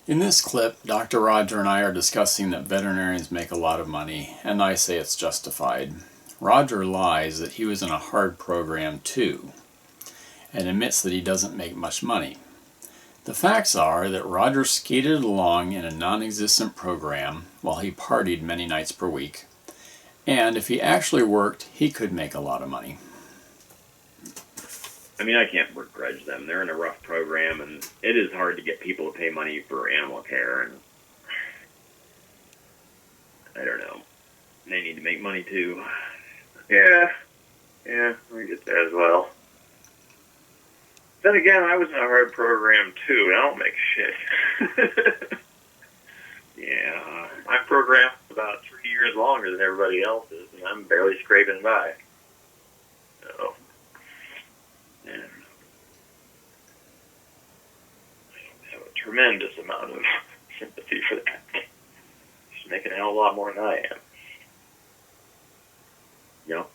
In this clip, Dr. Roger and I are discussing that veterinarians make a lot of money, and I say it's justified. Roger lies that he was in a hard program too, and admits that he doesn't make much money. The facts are that Roger skated along in a non-existent program while he partied many nights per week, and if he actually worked, he could make a lot of money. I mean, I can't begrudge them. They're in a rough program, and it is hard to get people to pay money for animal care, and I don't know. They need to make money, too. Yeah, I get that as well. Then again, I was in a hard program, too, and I don't make shit. Yeah. My program is about 3 years longer than everybody else's, and I'm barely scraping by. So, Yeah. I have a tremendous amount of sympathy for that. She's making a hell of a lot more than I am. Yep.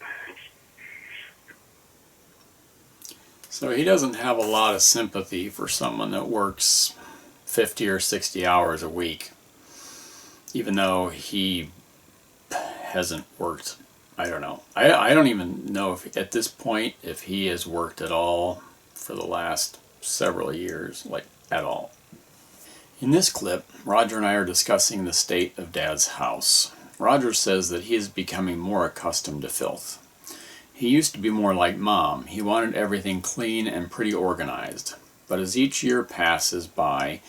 So he doesn't have a lot of sympathy for someone that works 50 or 60 hours a week, even though he hasn't worked, I don't know. I don't even know if at this point if he has worked at all for the last several years, like at all. In this clip, Roger and I are discussing the state of Dad's house. Roger says that he is becoming more accustomed to filth. He used to be more like Mom. He wanted everything clean and pretty organized. But as each year passes by,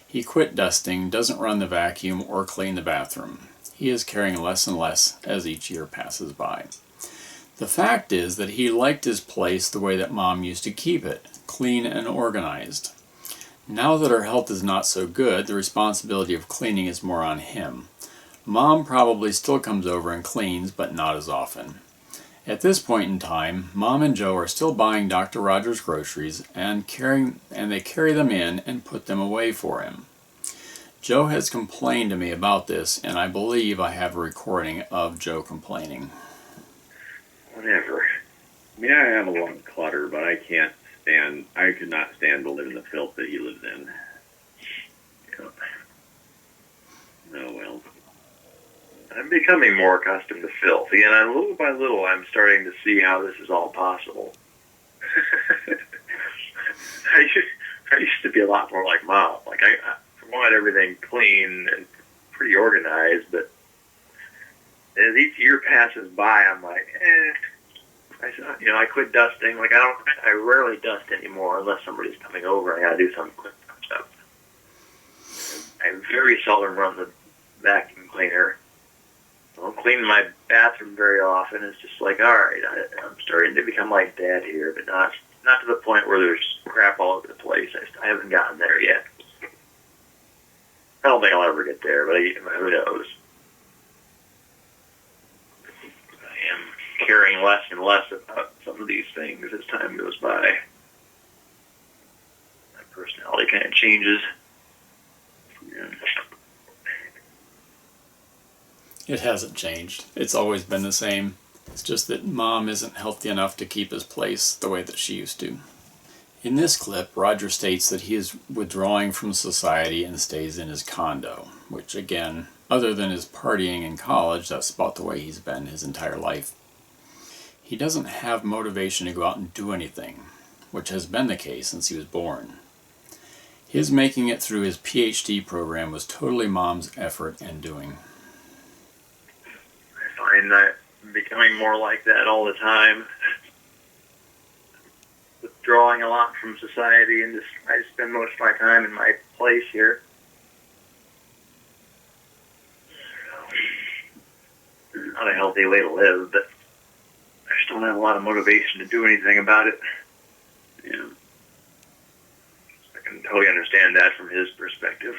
he quit dusting, doesn't run the vacuum, or clean the bathroom. He is caring less and less as each year passes by. The fact is that he liked his place the way that Mom used to keep it, clean and organized. Now that her health is not so good, the responsibility of cleaning is more on him. Mom probably still comes over and cleans, but not as often. At this point in time, Mom and Joe are still buying Dr. Roger's groceries and they carry them in and put them away for him. Joe has complained to me about this, and I believe I have a recording of Joe complaining. Whatever. I mean, I have a lot of clutter, but I could not stand to live in the filth that he lives in. Yep. Oh, well. I'm becoming more accustomed to filth. Again, little by little, I'm starting to see how this is all possible. I used to be a lot more like Mom. Like, I wanted everything clean and pretty organized, but as each year passes by, I'm like, I quit dusting. Like, I rarely dust anymore unless somebody's coming over and I gotta do some quick stuff. I very seldom run the vacuum cleaner. I don't clean my bathroom very often. It's just like, all right, I'm starting to become like Dad here, but not to the point where there's crap all over the place. I haven't gotten there yet. I don't think I'll ever get there, but who knows? I am caring less and less about some of these things as time goes by. My personality kind of changes. Yeah. It hasn't changed. It's always been the same. It's just that Mom isn't healthy enough to keep his place the way that she used to. In this clip, Roger states that he is withdrawing from society and stays in his condo, which again, other than his partying in college, that's about the way he's been his entire life. He doesn't have motivation to go out and do anything, which has been the case since he was born. His making it through his PhD program was totally Mom's effort and doing. I find that I'm becoming more like that all the time. Withdrawing a lot from society, and I spend most of my time in my place here. Not a healthy way to live, but I just don't have a lot of motivation to do anything about it. Yeah. I can totally understand that from his perspective.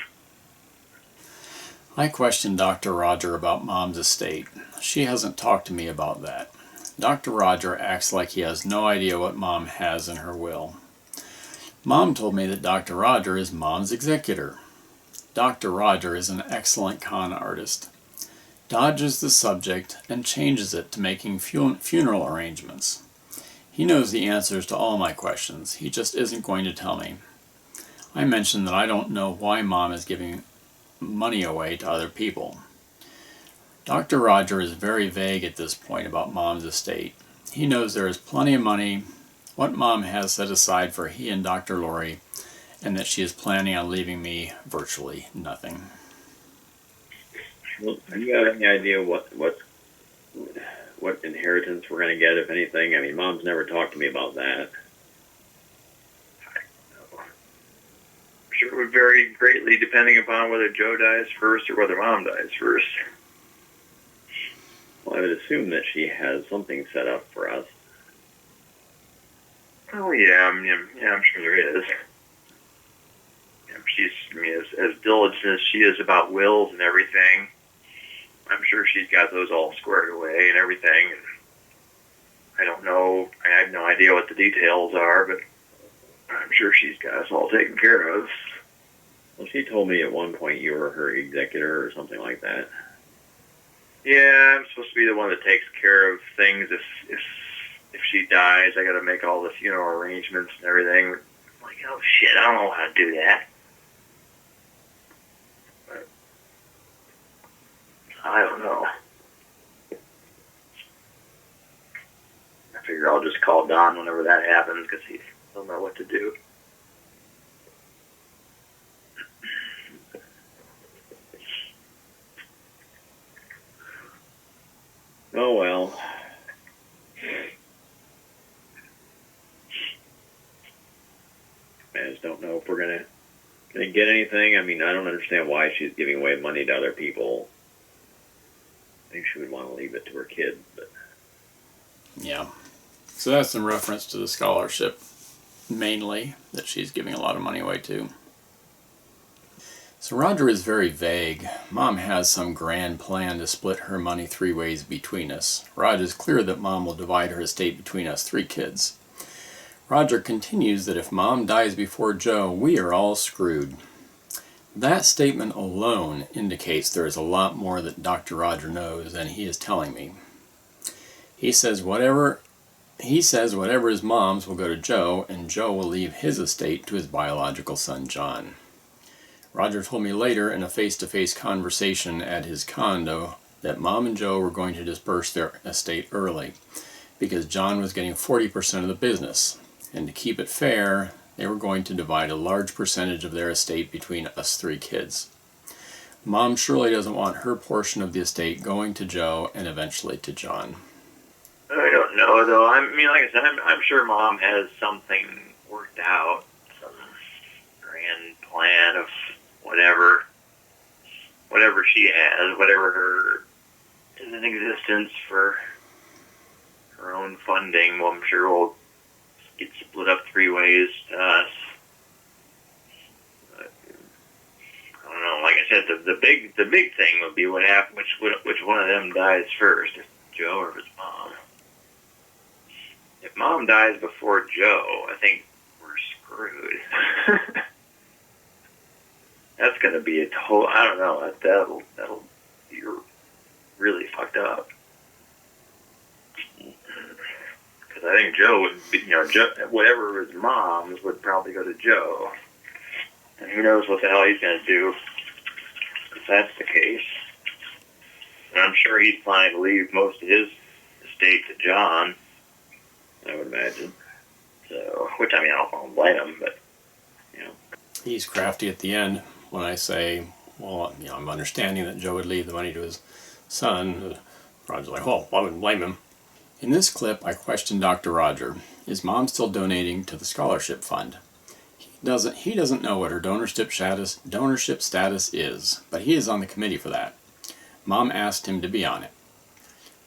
I questioned Dr. Roger about Mom's estate. She hasn't talked to me about that. Dr. Roger acts like he has no idea what Mom has in her will. Mom told me that Dr. Roger is Mom's executor. Dr. Roger is an excellent con artist. Dodges the subject and changes it to making funeral arrangements. He knows the answers to all my questions. He just isn't going to tell me. I mentioned that I don't know why Mom is giving money away to other people. Dr. Roger is very vague at this point about Mom's estate. He knows there is plenty of money, what Mom has set aside for he and Dr. Lori, and that she is planning on leaving me virtually nothing. Well, do you have any idea what inheritance we're going to get, if anything? I mean, Mom's never talked to me about that. I'm sure it would vary greatly depending upon whether Joe dies first or whether Mom dies first. Well, I would assume that she has something set up for us. Oh yeah, I'm sure there is. She's, as diligent as she is about wills and everything, I'm sure she's got those all squared away and everything. And I don't know, I have no idea what the details are, but I'm sure she's got us all taken care of. Well, she told me at one point you were her executor or something like that. Yeah, I'm supposed to be the one that takes care of things. If she dies, I got to make all the funeral arrangements and everything. I'm like, oh shit, I don't know how to do that. But I don't know. I figure I'll just call Don whenever that happens because he'll know what to do. Oh well. I just don't know if we're gonna get anything. I mean, I don't understand why she's giving away money to other people. I think she would want to leave it to her kids, but Yeah. So that's in reference to the scholarship, mainly, that she's giving a lot of money away to. So Roger is very vague. Mom has some grand plan to split her money 3 ways between us. Roger is clear that Mom will divide her estate between us 3 kids. Roger continues that if Mom dies before Joe, we are all screwed. That statement alone indicates there is a lot more that Dr. Roger knows than he is telling me. He says whatever is Mom's will go to Joe, and Joe will leave his estate to his biological son John. Roger told me later in a face-to-face conversation at his condo that Mom and Joe were going to disperse their estate early because John was getting 40% of the business, and to keep it fair, they were going to divide a large percentage of their estate between us 3 kids. Mom surely doesn't want her portion of the estate going to Joe and eventually to John. I don't know, though. I mean, like I said, I'm sure Mom has something worked out, some grand plan of whatever she has, whatever is in existence for her own funding. Well, I'm sure will get split up 3 ways to us. But, I don't know. Like I said, the big thing would be what happens, which one of them dies first, if Joe or if it's Mom. If Mom dies before Joe, I think we're screwed. That's going to be a total, I don't know, that'll be really fucked up. Because I think Joe would be, Joe, whatever is Mom's would probably go to Joe. And who knows what the hell he's going to do if that's the case. And I'm sure he's planning to leave most of his estate to John, I would imagine. So, which, I mean, I don't blame him, but, He's crafty at the end when I say, well, I'm understanding that Joe would leave the money to his son. Roger's like, well, I wouldn't blame him. In this clip, I questioned Dr. Roger. Is Mom still donating to the scholarship fund? He doesn't know what her donorship status is, but he is on the committee for that. Mom asked him to be on it.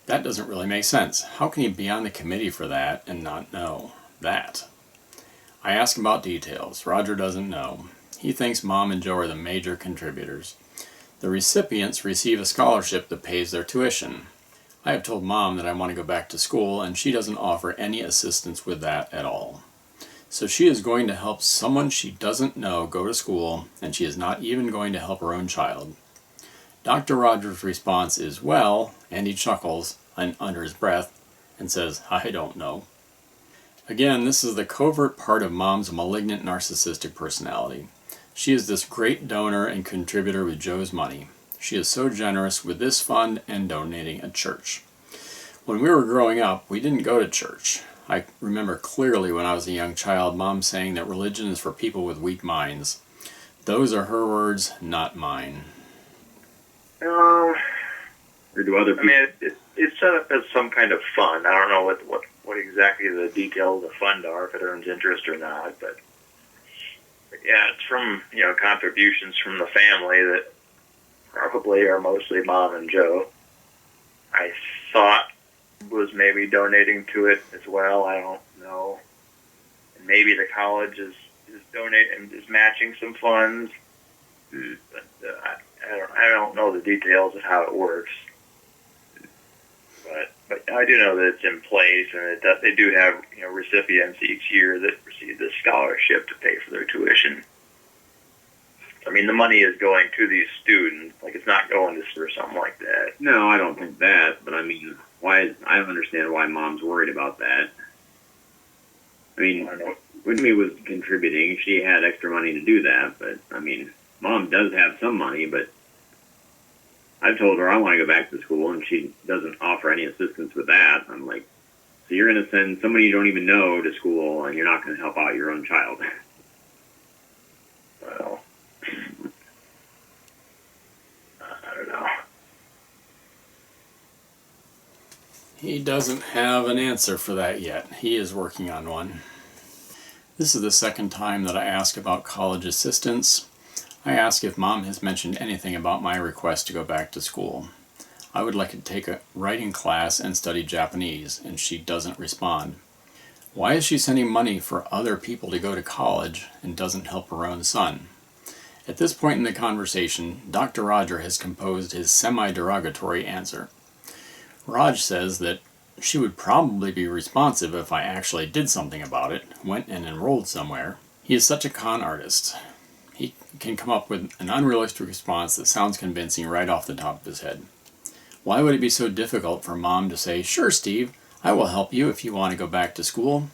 That doesn't really make sense. How can he be on the committee for that and not know that? I ask about details. Roger doesn't know. He thinks Mom and Joe are the major contributors. The recipients receive a scholarship that pays their tuition. I have told Mom that I want to go back to school, and she doesn't offer any assistance with that at all. So she is going to help someone she doesn't know go to school, and she is not even going to help her own child. Dr. Rogers' response is, well, and he chuckles under his breath and says, I don't know. Again, this is the covert part of Mom's malignant narcissistic personality. She is this great donor and contributor with Joe's money. She is so generous with this fund and donating at church. When we were growing up, we didn't go to church. I remember clearly when I was a young child, Mom saying that religion is for people with weak minds. Those are her words, not mine. Or do other I people? mean, it's set up as some kind of fund. I don't know what exactly the details of the fund are, if it earns interest or not, but yeah, it's from, contributions from the family that probably are mostly Mom and Joe. I thought was maybe donating to it as well. I don't know. And maybe the college is donating, is matching some funds. But I don't know the details of how it works. But I do know that it's in place, and that they do have recipients each year that receive this scholarship to pay for their tuition. I mean, the money is going to these students. Like, it's not going to or something like that. No, I don't think that. But I mean, why? I don't understand why Mom's worried about that. I mean, when me was contributing, she had extra money to do that. But I mean, Mom does have some money, but I've told her I want to go back to school, and she doesn't offer any assistance with that. I'm like, so you're going to send somebody you don't even know to school, and you're not going to help out your own child. Well, I don't know. He doesn't have an answer for that yet. He is working on one. This is the second time that I ask about college assistance. I ask if Mom has mentioned anything about my request to go back to school. I would like to take a writing class and study Japanese, and she doesn't respond. Why is she sending money for other people to go to college and doesn't help her own son? At this point in the conversation, Dr. Roger has composed his semi-derogatory answer. Raj says that she would probably be responsive if I actually did something about it, went and enrolled somewhere. He is such a con artist. He can come up with an unrealistic response that sounds convincing right off the top of his head. Why would it be so difficult for Mom to say, "Sure, Steve, I will help you if you want to go back to school"?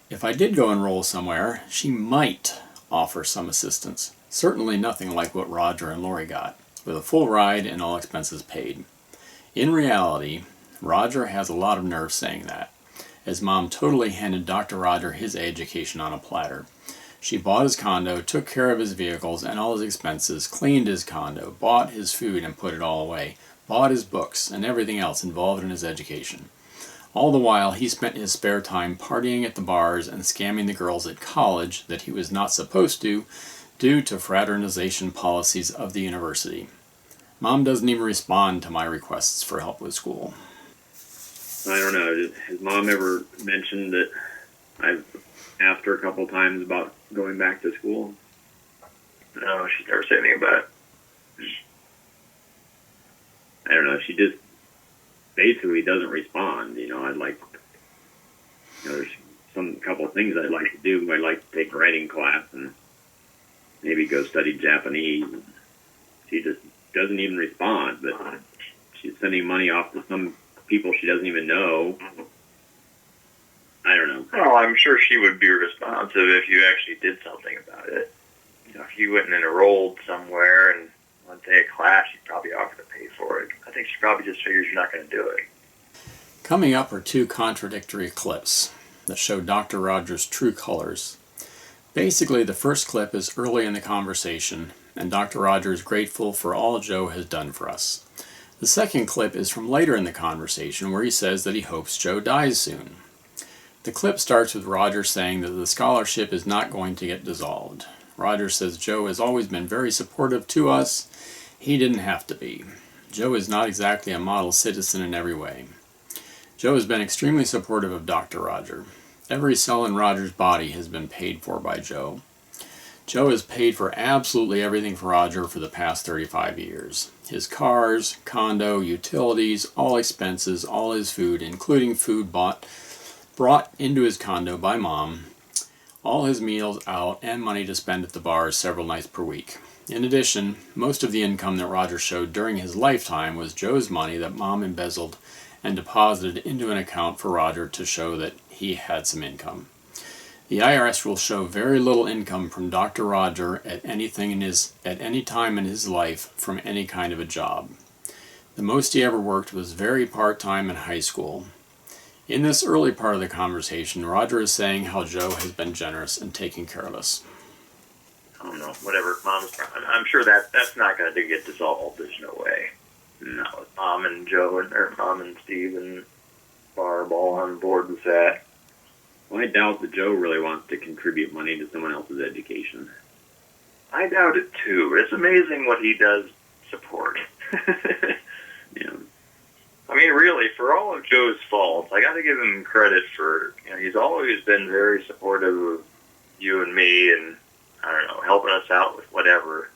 If I did go enroll somewhere, she might offer some assistance. Certainly nothing like what Roger and Lori got, with a full ride and all expenses paid. In reality, Roger has a lot of nerve saying that, as Mom totally handed Dr. Roger his education on a platter. She bought his condo, took care of his vehicles and all his expenses, cleaned his condo, bought his food and put it all away, bought his books and everything else involved in his education. All the while, he spent his spare time partying at the bars and scamming the girls at college that he was not supposed to due to fraternization policies of the university. Mom doesn't even respond to my requests for help with school. I don't know. Has Mom ever mentioned that I've asked her a couple times about going back to school? No, she's never said anything about it. I don't know. She just basically doesn't respond. I'd like, there's couple of things I'd like to do. I'd like to take a writing class and maybe go study Japanese. She just doesn't even respond, but she's sending money off to some people she doesn't even know. I don't know. Well, I'm sure she would be responsive if you actually did something about it. If you went and enrolled somewhere and wanted to take a class, she'd probably offer to pay for it. I think she probably just figures you're not going to do it. Coming up are two contradictory clips that show Dr. Rogers' true colors. Basically, the first clip is early in the conversation, and Dr. Rogers is grateful for all Joe has done for us. The second clip is from later in the conversation, where he says that he hopes Joe dies soon. The clip starts with Rogers saying that the scholarship is not going to get dissolved. Rogers says Joe has always been very supportive to us. He didn't have to be. Joe is not exactly a model citizen in every way. Joe has been extremely supportive of Dr. Roger. Every cell in Roger's body has been paid for by Joe. Joe has paid for absolutely everything for Roger for the past 35 years. His cars, condo, utilities, all expenses, all his food, including food brought into his condo by Mom, all his meals out, and money to spend at the bars several nights per week. In addition, most of the income that Roger showed during his lifetime was Joe's money that Mom embezzled and deposited into an account for Roger to show that he had some income. The IRS will show very little income from Dr. Roger at any time in his life from any kind of a job. The most he ever worked was very part-time in high school. In this early part of the conversation, Roger is saying how Joe has been generous and taking care of us. I don't know, whatever. I'm sure that's not going to get dissolved. There's no way. No, Mom and Joe or Mom and Steve and Barb all on board with that. Well, I doubt that Joe really wants to contribute money to someone else's education. I doubt it too. It's amazing what he does support. Yeah. I mean, really, for all of Joe's faults, I got to give him credit for, he's always been very supportive of you and me and, I don't know, helping us out with whatever.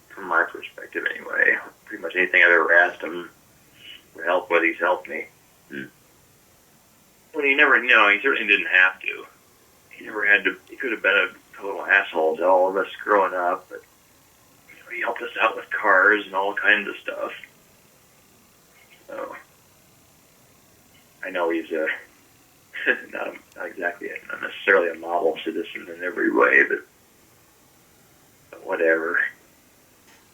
From my perspective, anyway. Pretty much anything I've ever asked him for help with, he's helped me. Well, he certainly didn't have to. He never had to, he could have been a total asshole to all of us growing up, but he helped us out with cars and all kinds of stuff. So, I know he's not exactly not necessarily a model citizen in every way, but whatever.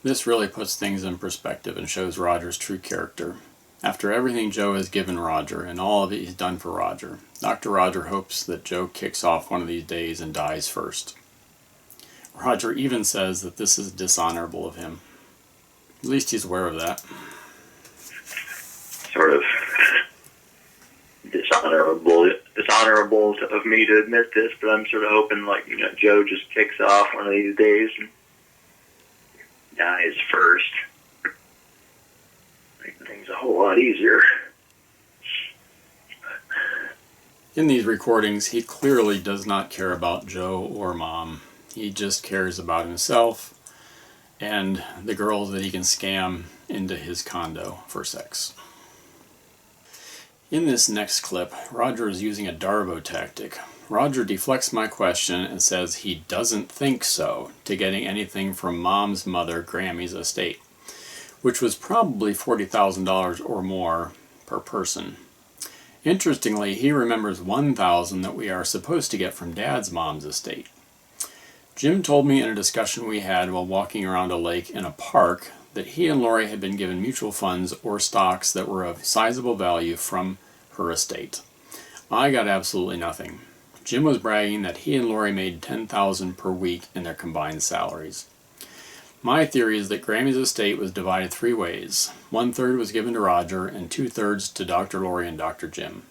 This really puts things in perspective and shows Roger's true character. After everything Joe has given Roger and all of it he's done for Roger, Dr. Roger hopes that Joe kicks off one of these days and dies first. Roger even says that this is dishonorable of him. At least he's aware of that. Sort of dishonorable of me to admit this, but I'm sort of hoping, Joe just kicks off one of these days and dies first. Make things a whole lot easier. In these recordings, he clearly does not care about Joe or Mom. He just cares about himself and the girls that he can scam into his condo for sex. In this next clip, Roger is using a Darbo tactic. Roger deflects my question and says he doesn't think so to getting anything from Mom's mother, Grammy's estate, which was probably $40,000 or more per person. Interestingly, he remembers $1,000 that we are supposed to get from Dad's mom's estate. Jim told me in a discussion we had while walking around a lake in a park that he and Lori had been given mutual funds or stocks that were of sizable value from her estate. I got absolutely nothing. Jim was bragging that he and Lori made $10,000 per week in their combined salaries. My theory is that Grammy's estate was divided three ways. 1/3 was given to Roger and 2/3 to Dr. Lori and Dr. Jim.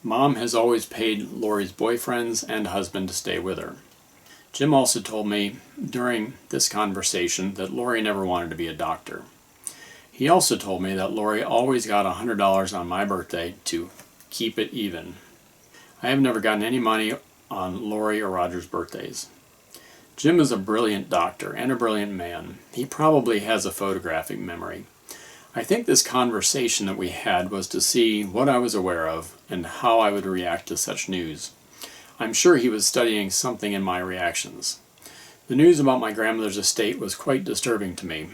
Mom has always paid Lori's boyfriends and husband to stay with her. Jim also told me during this conversation that Lori never wanted to be a doctor. He also told me that Lori always got $100 on my birthday to keep it even. I have never gotten any money on Lori or Roger's birthdays. Jim is a brilliant doctor and a brilliant man. He probably has a photographic memory. I think this conversation that we had was to see what I was aware of and how I would react to such news. I'm sure he was studying something in my reactions. The news about my grandmother's estate was quite disturbing to me.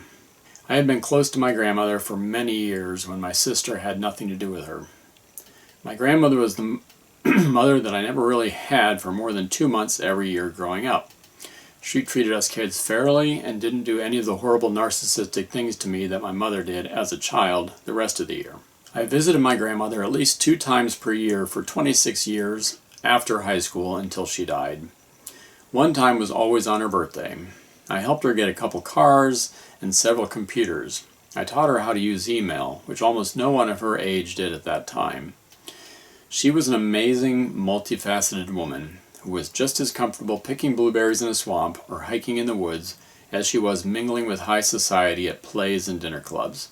I had been close to my grandmother for many years when my sister had nothing to do with her. My grandmother was the mother that I never really had for more than 2 months every year growing up. She treated us kids fairly and didn't do any of the horrible narcissistic things to me that my mother did as a child the rest of the year. I visited my grandmother at least 2 times per year for 26 years after high school until she died. One time was always on her birthday. I helped her get a couple cars and several computers. I taught her how to use email, which almost no one of her age did at that time. She was an amazing, multifaceted woman who was just as comfortable picking blueberries in a swamp or hiking in the woods as she was mingling with high society at plays and dinner clubs.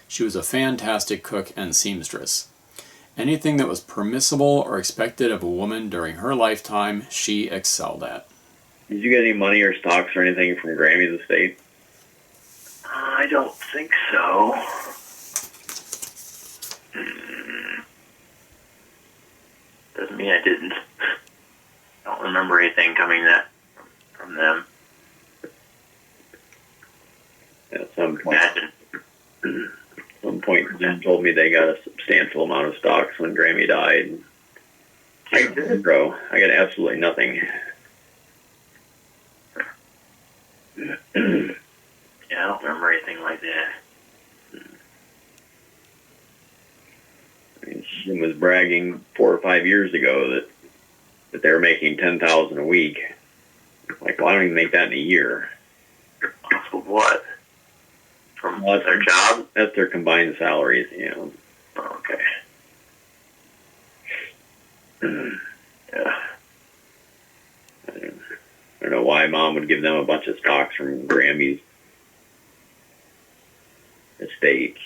She was a fantastic cook and seamstress. Anything that was permissible or expected of a woman during her lifetime, she excelled at. Did you get any money or stocks or anything from Grammy's estate? I don't think so. Doesn't mean I didn't. I don't remember anything coming from them. At some point, Jim told me they got a substantial amount of stocks when Grammy died. I got zero. I got absolutely nothing. Yeah, I don't remember anything like that. I mean, she was bragging 4 or 5 years ago that they were making $10,000 a week. Like, well, I don't even make that in a year. Off of what? From Well, their job? That's their combined salaries, you know. Oh, okay. Yeah. I don't know why Mom would give them a bunch of stocks from Grammy's estates.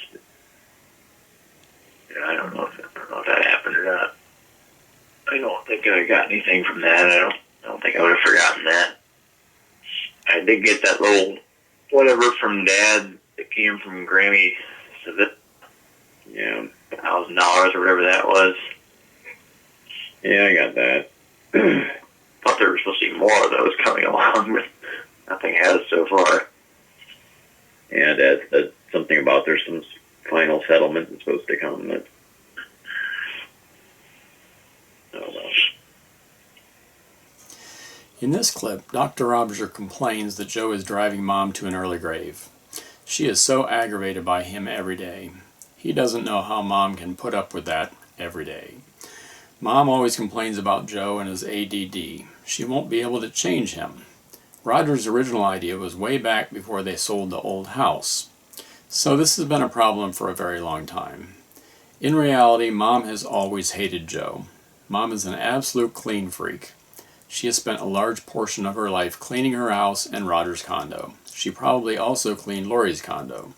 Yeah, I don't know if that happened or not. I don't think I got anything from that. I don't think I would have forgotten that. I did get that little whatever from Dad that came from Grammy. So that, Yeah. $1,000 or whatever that was. Yeah, I got that. Thought there were supposed to be more of those coming along, but nothing has so far. And Dad said something about there's some final settlement that's supposed to come. But, oh well. In this clip, Dr. Roger complains that Joe is driving Mom to an early grave. She is so aggravated by him every day. He doesn't know how Mom can put up with that every day. Mom always complains about Joe and his ADD. She won't be able to change him. Roger's original idea was way back before they sold the old house. So this has been a problem for a very long time. In reality, Mom has always hated Joe. Mom is an absolute clean freak. She has spent a large portion of her life cleaning her house and Roger's condo. She probably also cleaned Lori's condo.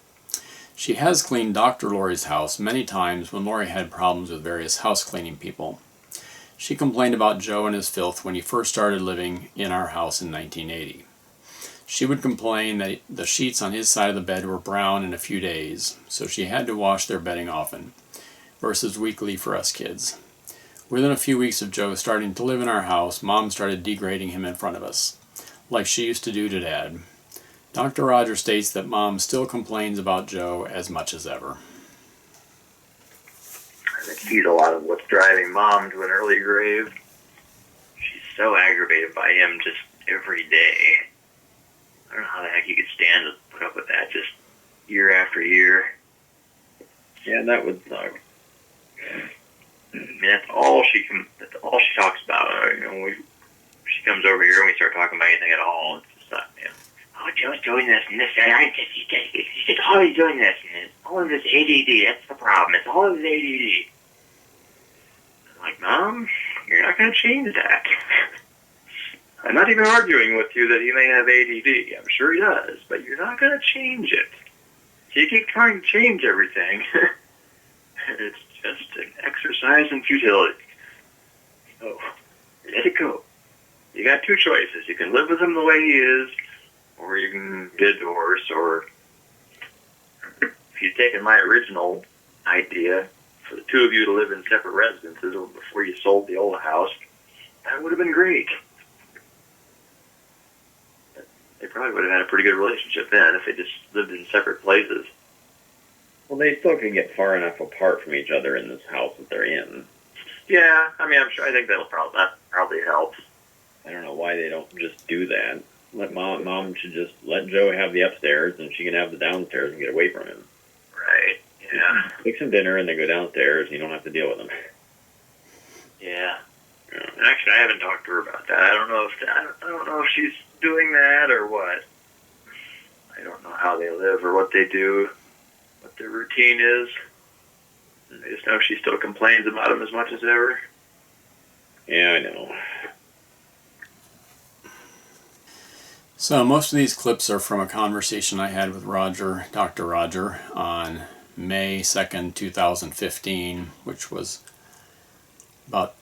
She has cleaned Dr. Lori's house many times when Lori had problems with various house cleaning people. She complained about Joe and his filth when he first started living in our house in 1980. She would complain that the sheets on his side of the bed were brown in a few days, so she had to wash their bedding often, versus weekly for us kids. Within a few weeks of Joe starting to live in our house, Mom started degrading him in front of us, like she used to do to Dad. Dr. Roger states that Mom still complains about Joe as much as ever. I think he's a lot of what's driving Mom to an early grave. She's so aggravated by him just every day. I don't know how the heck you could stand to put up with that just year after year. Yeah, that would suck. I mean, that's all she talks about. You know, she comes over here and we start talking about anything at all. It's just like, you know, oh, Joe's doing this and this and he's always doing this and it's all of this ADD. That's the problem. It's all of his ADD. I'm like, Mom, you're not going to change that. I'm not even arguing with you that he may have ADD. I'm sure he does, but you're not going to change it. So you keep trying to change everything. It's just an exercise in futility. So, let it go. You got two choices. You can live with him the way he is, or you can get a divorce, or if you'd taken my original idea for the two of you to live in separate residences before you sold the old house, that would have been great. They probably would have had a pretty good relationship then if they just lived in separate places. Well, they still can get far enough apart from each other in this house that they're in. Yeah, I mean, I'm sure. I think that probably helps. I don't know why they don't just do that. Mom should just let Joe have the upstairs, and she can have the downstairs and get away from him. Right. Yeah. Cook some dinner and then go downstairs, and you don't have to deal with him. Yeah. And actually, I haven't talked to her about that. I don't know if she's doing that or what. I don't know how they live or what they do, what their routine is. I just know she still complains about him as much as ever. Yeah, I know. So most of these clips are from a conversation I had with Roger, Dr. Roger, on May 2nd, 2015, which was about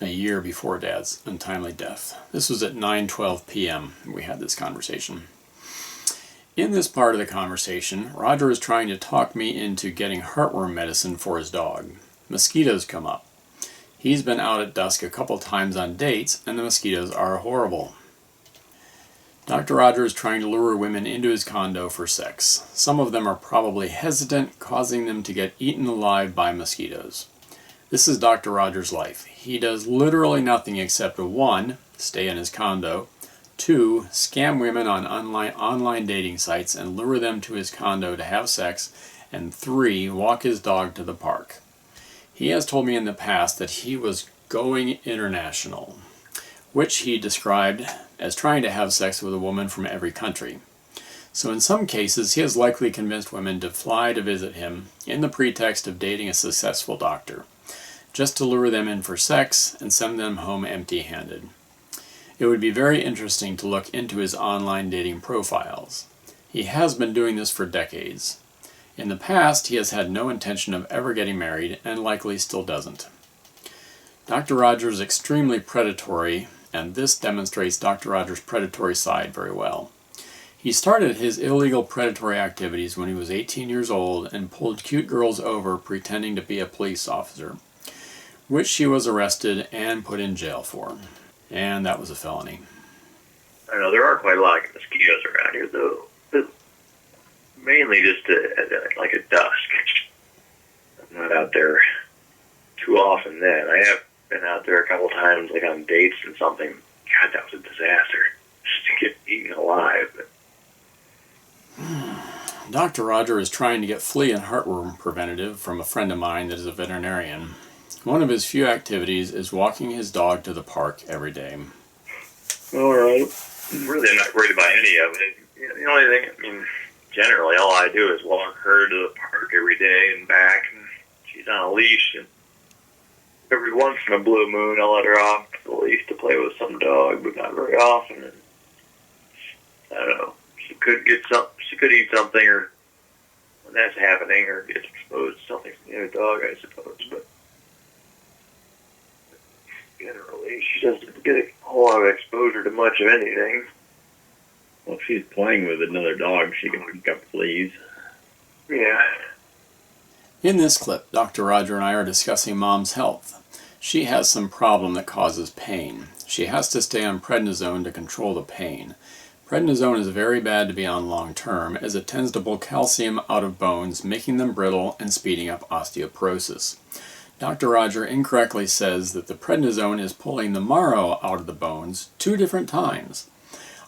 a year before Dad's untimely death. This was at 9:12 p.m. we had this conversation. In this part of the conversation, Roger is trying to talk me into getting heartworm medicine for his dog. Mosquitoes come up. He's been out at dusk a couple times on dates, and the mosquitoes are horrible. Dr. Roger is trying to lure women into his condo for sex. Some of them are probably hesitant, causing them to get eaten alive by mosquitoes. This is Dr. Rogers' life. He does literally nothing except 1, stay in his condo, 2, scam women on online dating sites and lure them to his condo to have sex, and 3, walk his dog to the park. He has told me in the past that he was going international, which he described as trying to have sex with a woman from every country. So in some cases, he has likely convinced women to fly to visit him in the pretext of dating a successful doctor, just to lure them in for sex and send them home empty-handed. It would be very interesting to look into his online dating profiles. He has been doing this for decades. In the past, he has had no intention of ever getting married and likely still doesn't. Dr. Rogers is extremely predatory, and this demonstrates Dr. Rogers' predatory side very well. He started his illegal predatory activities when he was 18 years old and pulled cute girls over pretending to be a police officer, which she was arrested and put in jail for. And that was a felony. I know there are quite a lot of mosquitoes around here, though. But mainly just like at dusk. I'm not out there too often then. I have been out there a couple times, like on dates and something. God, that was a disaster. Just to get eaten alive. But Dr. Roger is trying to get flea and heartworm preventative from a friend of mine that is a veterinarian. One of his few activities is walking his dog to the park every day. all right. Really, I'm not worried about any of it. The only thing, I mean, generally, all I do is walk her to the park every day and back, and she's on a leash. And every once in a blue moon, I'll let her off the leash to play with some dog, but not very often. And I don't know. She could get some. She could eat something, or when that's happening, or get exposed to something from the other dog, I suppose. But generally, she doesn't get a whole lot of exposure to much of anything. Well, if she's playing with another dog, she can pick up fleas. Yeah. In this clip, Dr. Roger and I are discussing Mom's health. She has some problem that causes pain. She has to stay on prednisone to control the pain. Prednisone is very bad to be on long term, as it tends to pull calcium out of bones, making them brittle and speeding up osteoporosis. Dr. Roger incorrectly says that the prednisone is pulling the marrow out of the bones 2 different times.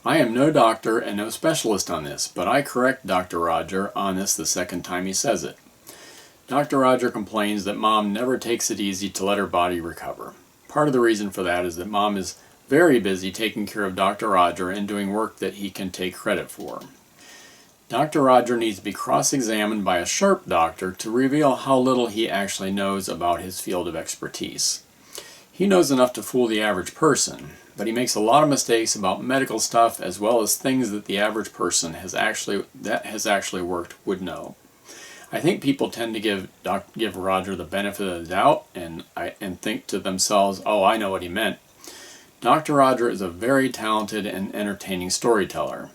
I am no doctor and no specialist on this, but I correct Dr. Roger on this the second time he says it. Dr. Roger complains that Mom never takes it easy to let her body recover. Part of the reason for that is that Mom is very busy taking care of Dr. Roger and doing work that he can take credit for. Dr. Roger needs to be cross-examined by a sharp doctor to reveal how little he actually knows about his field of expertise. He knows enough to fool the average person, but he makes a lot of mistakes about medical stuff as well as things that the average person has actually worked would know. I think people tend to give Roger the benefit of the doubt and think to themselves, oh, I know what he meant. Dr. Roger is a very talented and entertaining storyteller,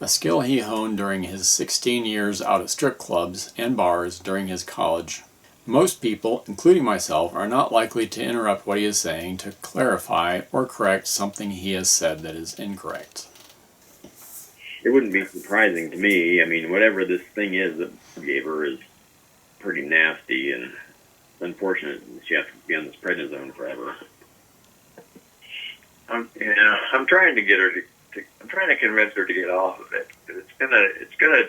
a skill he honed during his 16 years out at strip clubs and bars during his college. Most people, including myself, are not likely to interrupt what he is saying to clarify or correct something he has said that is incorrect. It wouldn't be surprising to me. I mean, whatever this thing is that gave her is pretty nasty, and it's unfortunate that she has to be on this prednisone forever. I'm trying to get her to. I'm trying to convince her to get off of it. It's gonna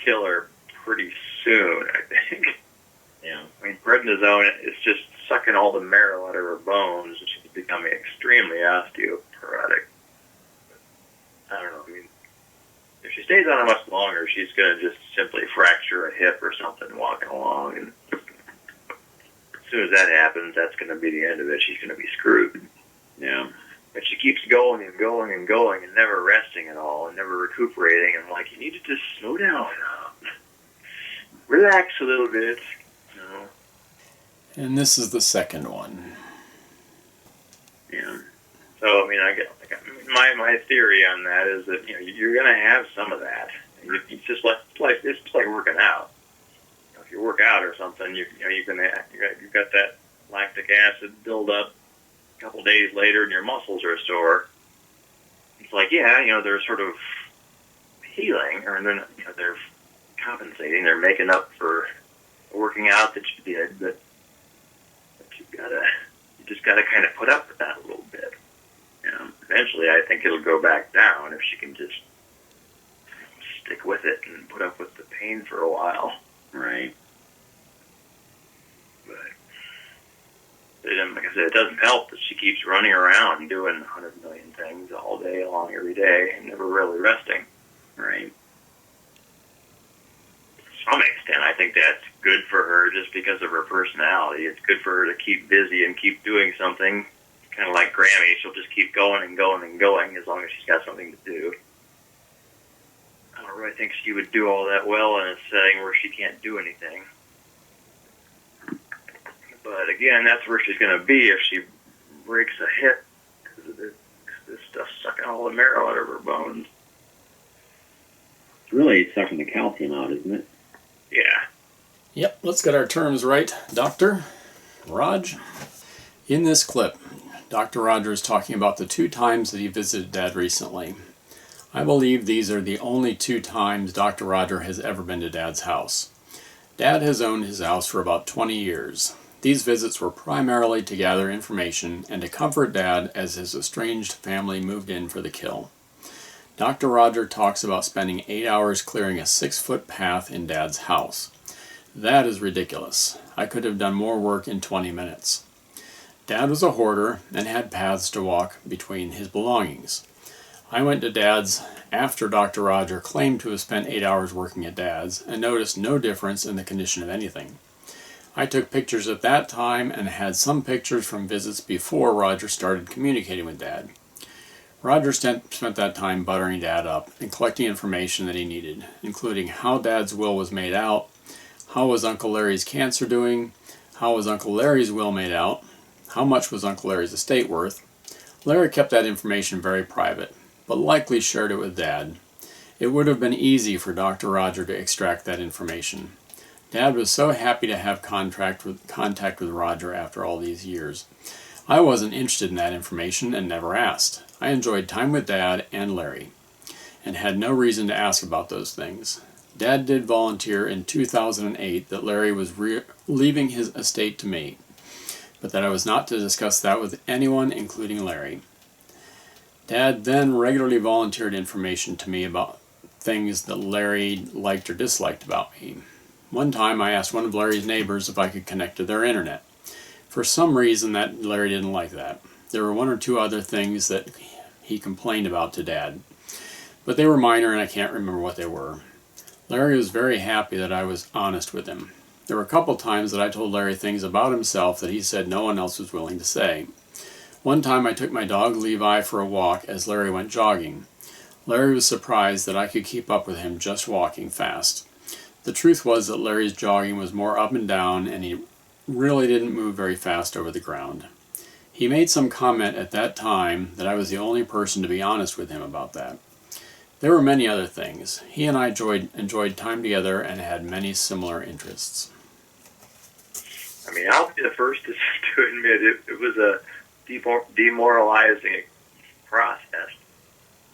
kill her pretty soon, I think. Yeah. I mean, prednisone is just sucking all the marrow out of her bones, and she's becoming extremely osteoporotic. I don't know. I mean, if she stays on it much longer, she's going to just simply fracture a hip or something walking along. And as soon as that happens, that's going to be the end of it. She's going to be screwed. Yeah. But she keeps going and going and going and never resting at all and never recuperating. And I'm like, you need to just slow down. Relax a little bit. You know? And this is the second one. Yeah. So, I mean, my theory on that is that, you know, you're going to have some of that. It's just like working out. You know, if you work out or something, you've got that lactic acid build up a couple days later, and your muscles are sore. It's like, yeah, you know, they're sort of healing, or they're compensating. They're making up for working out that You just gotta kind of put up with that a little bit. Eventually, I think it'll go back down if she can just stick with it and put up with the pain for a while. Right. But like I said, it doesn't help that she keeps running around doing 100 million things all day long, every day, and never really resting. Right. To some extent, I think that's good for her just because of her personality. It's good for her to keep busy and keep doing something. Kind of like Grammy, she'll just keep going and going and going as long as she's got something to do. I don't really think she would do all that well in a setting where she can't do anything. But again, that's where she's going to be if she breaks a hip, because this stuff's sucking all the marrow out of her bones. It's really sucking the calcium out, isn't it? Yeah. Yep, let's get our terms right, Dr. Raj. In this clip, Dr. Roger is talking about the 2 times that he visited Dad recently. I believe these are the only 2 times Dr. Roger has ever been to Dad's house. Dad has owned his house for about 20 years. These visits were primarily to gather information and to comfort Dad as his estranged family moved in for the kill. Dr. Roger talks about spending 8 hours clearing a 6-foot path in Dad's house. That is ridiculous. I could have done more work in 20 minutes. Dad was a hoarder and had paths to walk between his belongings. I went to Dad's after Dr. Roger claimed to have spent 8 hours working at Dad's and noticed no difference in the condition of anything. I took pictures at that time and had some pictures from visits before Roger started communicating with Dad. Roger spent that time buttering Dad up and collecting information that he needed, including how Dad's will was made out, how was Uncle Larry's cancer doing, how was Uncle Larry's will made out, how much was Uncle Larry's estate worth. Larry kept that information very private, but likely shared it with Dad. It would have been easy for Dr. Roger to extract that information. Dad was so happy to have contact with Roger after all these years. I wasn't interested in that information and never asked. I enjoyed time with Dad and Larry, and had no reason to ask about those things. Dad did volunteer in 2008 that Larry was leaving his estate to me, but that I was not to discuss that with anyone, including Larry. Dad then regularly volunteered information to me about things that Larry liked or disliked about me. One time I asked one of Larry's neighbors if I could connect to their internet. For some reason that Larry didn't like that. There were 1 or 2 other things that he complained about to Dad, but they were minor and I can't remember what they were. Larry was very happy that I was honest with him. There were a couple times that I told Larry things about himself that he said no one else was willing to say. One time I took my dog Levi for a walk as Larry went jogging. Larry was surprised that I could keep up with him just walking fast. The truth was that Larry's jogging was more up and down and he really didn't move very fast over the ground. He made some comment at that time that I was the only person to be honest with him about that. There were many other things. He and I enjoyed time together and had many similar interests. I mean, I'll be the first to admit it was a demoralizing process.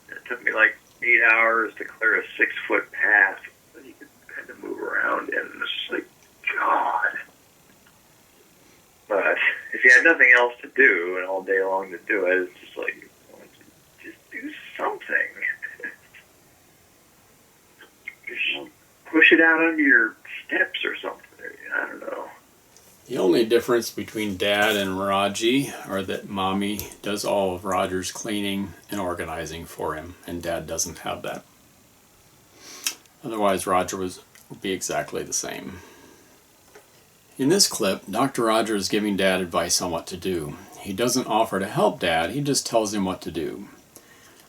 It took me like 8 hours to clear a 6-foot path that you could kind of move around in. It was just like, God. But if you had nothing else to do and all day long to do it, it's just like, just do something. Just push it out under your steps or something. I don't know. The only difference between Dad and Raji are that Mommy does all of Roger's cleaning and organizing for him, and Dad doesn't have that. Otherwise, Roger would be exactly the same. In this clip, Dr. Roger is giving Dad advice on what to do. He doesn't offer to help Dad, he just tells him what to do.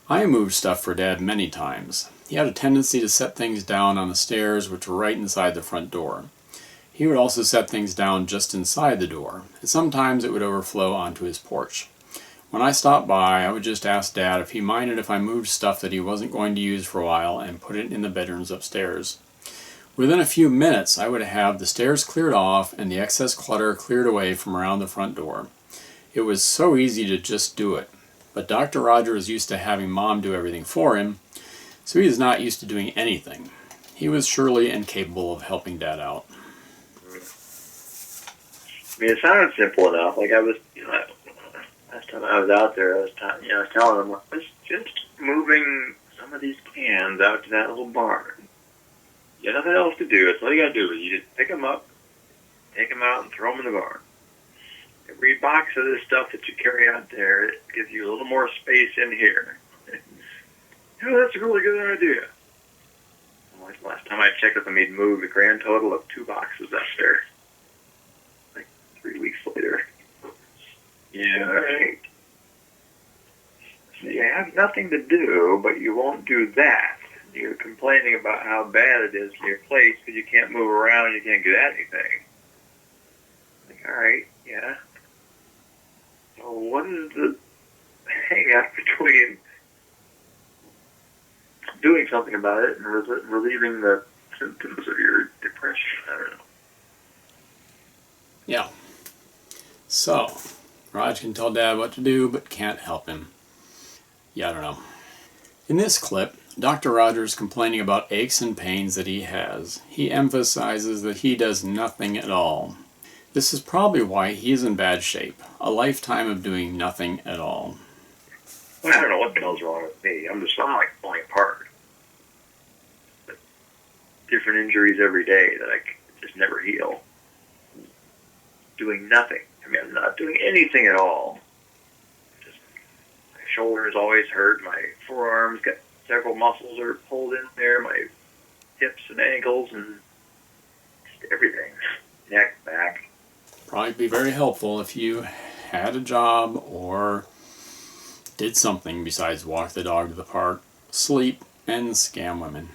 I moved stuff for Dad many times. He had a tendency to set things down on the stairs, which were right inside the front door. He would also set things down just inside the door, and sometimes it would overflow onto his porch. When I stopped by, I would just ask Dad if he minded if I moved stuff that he wasn't going to use for a while and put it in the bedrooms upstairs. Within a few minutes, I would have the stairs cleared off and the excess clutter cleared away from around the front door. It was so easy to just do it, but Dr. Roger is used to having Mom do everything for him, so he is not used to doing anything. He was surely incapable of helping Dad out. I mean, it sounded simple enough. Like I was, last time I was out there, I was telling them, just moving some of these cans out to that little barn. You got nothing else to do. That's all you got to do. You just pick them up, take them out, and throw them in the barn. Every box of this stuff that you carry out there, it gives you a little more space in here. That's a really good idea. Like last time I checked with him, he'd moved a grand total of 2 boxes up there. Like 3 weeks later. Yeah, all right. So you have nothing to do, but you won't do that. You're complaining about how bad it is in your place because you can't move around, you can't get at anything. Like, all right, yeah. So what is the hang-up between doing something about it and relieving the symptoms of your depression? I don't know. Yeah. So, Raj can tell Dad what to do, but can't help him. Yeah, I don't know. In this clip, Dr. Rogers complaining about aches and pains that he has. He emphasizes that he does nothing at all. This is probably why he's in bad shape. A lifetime of doing nothing at all. Well, I don't know what the hell's wrong with me. I'm like falling apart. But different injuries every day that I just never heal. Doing nothing. I mean, I'm not doing anything at all. Just my shoulders always hurt. My forearms got several muscles are pulled in there. My hips and ankles and just everything. Neck, back. Probably be very helpful if you had a job or did something besides walk the dog to the park, sleep, and scam women.